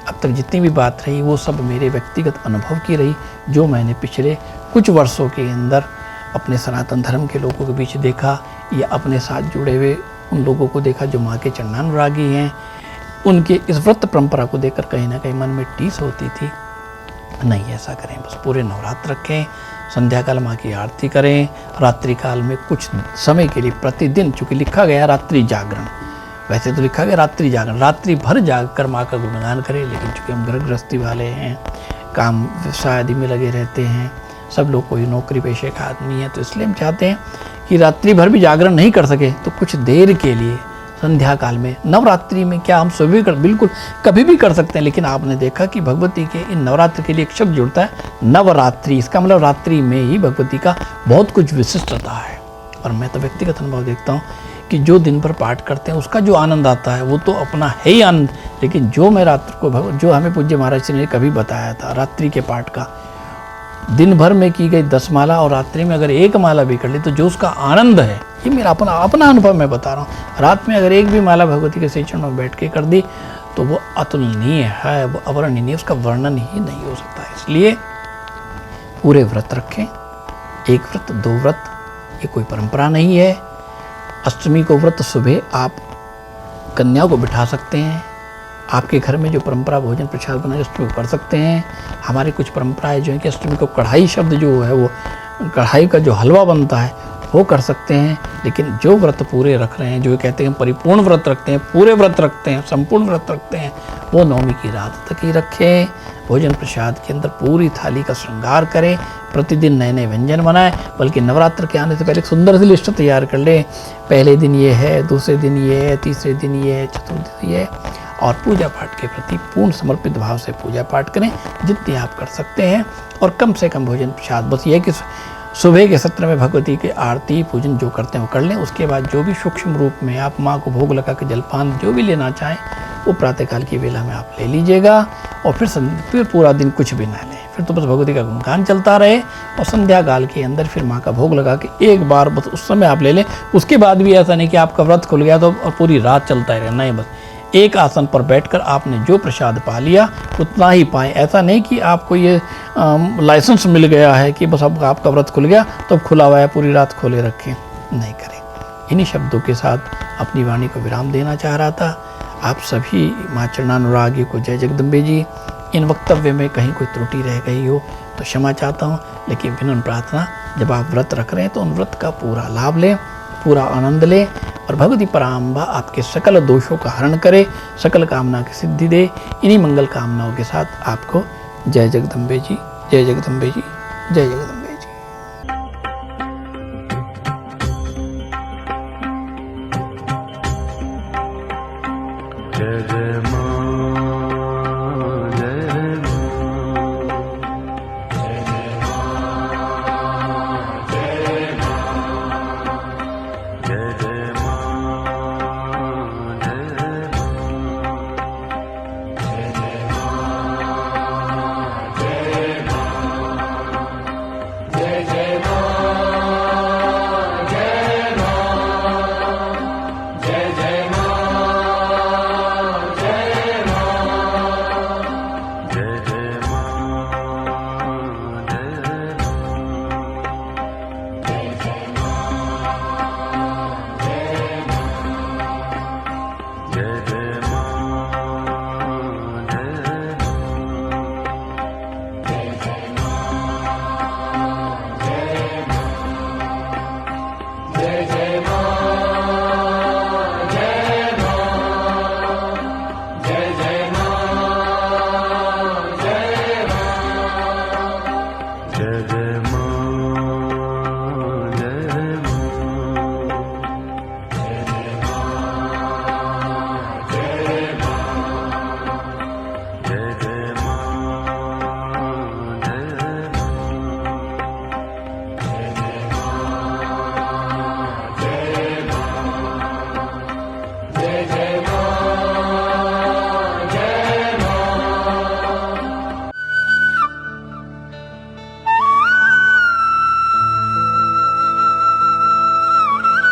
अब तक जितनी भी बात रही वो सब मेरे व्यक्तिगत अनुभव की रही, जो मैंने पिछले कुछ वर्षों के अंदर अपने सनातन धर्म के लोगों के बीच देखा, या अपने साथ जुड़े हुए उन लोगों को देखा जो माँ के चरणानुरागी हैं। उनके इस व्रत परंपरा को देखकर कहीं ना कहीं मन में टीस होती थी। नहीं ऐसा करें, बस पूरे नवरात्र रखें, संध्या काल माँ की आरती करें, रात्रि काल में कुछ समय के लिए प्रतिदिन, चूँकि लिखा गया रात्रि जागरण, वैसे तो लिखा गया रात्रि जागरण, रात्रि भर जाग कर माँ का गुणगान करें। लेकिन चूँकि हम घर गृहस्थी वाले हैं, काम व्यवसाय आदि में लगे रहते हैं, सब लोग कोई नौकरी पेशे का आदमी है, तो इसलिए हम चाहते हैं कि रात्रि भर भी जागरण नहीं कर सके तो कुछ देर के लिए संध्या काल में, नवरात्रि में क्या हम सुबह बिल्कुल कभी भी कर सकते हैं। लेकिन आपने देखा कि भगवती के इन नवरात्र के लिए एक शब्द जुड़ता है नवरात्रि, इसका मतलब रात्रि में ही भगवती का बहुत कुछ विशिष्टता है। और मैं तो व्यक्तिगत अनुभव देखता हूँ कि जो दिन भर पाठ करते हैं उसका जो आनंद आता है वो तो अपना है ही आनंद। लेकिन जो मैं रात्र को जो हमें पूज्य महाराज जी ने कभी बताया था रात्रि के पाठ का, दिन भर में की गई 10 माला और रात्रि में अगर 1 माला भी कर ली तो जो उसका आनंद है, ये मेरा अपना अनुभव मैं बता रहा हूँ। रात में अगर 1 भी माला भगवती के श्री चरणों में बैठ के कर दी तो वो अतुलनीय है, वो अवर्णनीय, उसका वर्णन ही नहीं हो सकता है। इसलिए पूरे व्रत रखें, एक व्रत, 2 व्रत, ये कोई परंपरा नहीं है। अष्टमी को व्रत सुबह आप कन्या को बिठा सकते हैं, आपके घर में जो परंपरा भोजन प्रसाद बनाए अष्टमी को कर सकते हैं। हमारी कुछ परंपराएं जो है कि अष्टमी को कढ़ाई शब्द जो है वो कढ़ाई का जो हलवा बनता है वो कर सकते हैं। लेकिन जो व्रत पूरे रख रहे हैं, जो कहते हैं परिपूर्ण व्रत रखते हैं, पूरे व्रत रखते हैं, संपूर्ण व्रत रखते हैं, वो नवमी की रात तक ही रखें। भोजन प्रसाद के अंदर पूरी थाली का श्रृंगार करें, प्रतिदिन नए नए व्यंजन बनाएं। बल्कि नवरात्र के आने से पहले एक सुंदर सी लिस्ट तैयार कर लें। पहले दिन ये है, दूसरे दिन ये है, तीसरे दिन ये है, चतुर्थ ये है। और पूजा पाठ के प्रति पूर्ण समर्पित भाव से पूजा पाठ करें जितनी आप कर सकते हैं। और कम से कम भोजन प्रसाद, बस ये कि सुबह के सत्र में भगवती के आरती पूजन जो करते हैं वो कर लें। उसके बाद जो भी सूक्ष्म रूप में आप माँ को भोग लगा के जलपान जो भी लेना चाहें वो प्रातःकाल की वेला में आप ले लीजिएगा। और फिर पूरा दिन कुछ भी ना लें, फिर तो बस भगवती का गुणगान चलता रहे। और संध्या काल के अंदर फिर माँ का भोग लगा के एक बार बस उस समय आप ले लें। उसके बाद भी ऐसा नहीं कि आपका व्रत खुल गया तो पूरी रात चलता ही रहना है। बस एक आसन पर बैठकर आपने जो प्रसाद पा लिया उतना ही पाएं। ऐसा नहीं कि आपको ये लाइसेंस मिल गया है कि बस अब आपका व्रत खुल गया तो अब खुला हुआ है पूरी रात खोले रखें, नहीं करें। इन्हीं शब्दों के साथ अपनी वाणी को विराम देना चाह रहा था। आप सभी माँ चरणानुरागी को जय जगदम्बे जी। इन वक्तव्य में कहीं कोई त्रुटि रह गई हो तो क्षमा चाहता हूँ, लेकिन विनम्र प्रार्थना, जब आप व्रत रख रहे हैं तो उन व्रत का पूरा लाभ लें, पूरा आनंद लें और भगवती पराम्बा आपके सकल दोषों का हरण करे, सकल कामना की सिद्धि दे। इन्हीं मंगल कामनाओं के साथ आपको जय जगदम्बे जी, जय जगदम्बे जी, जय जगदम्बे जी। जय जय माँ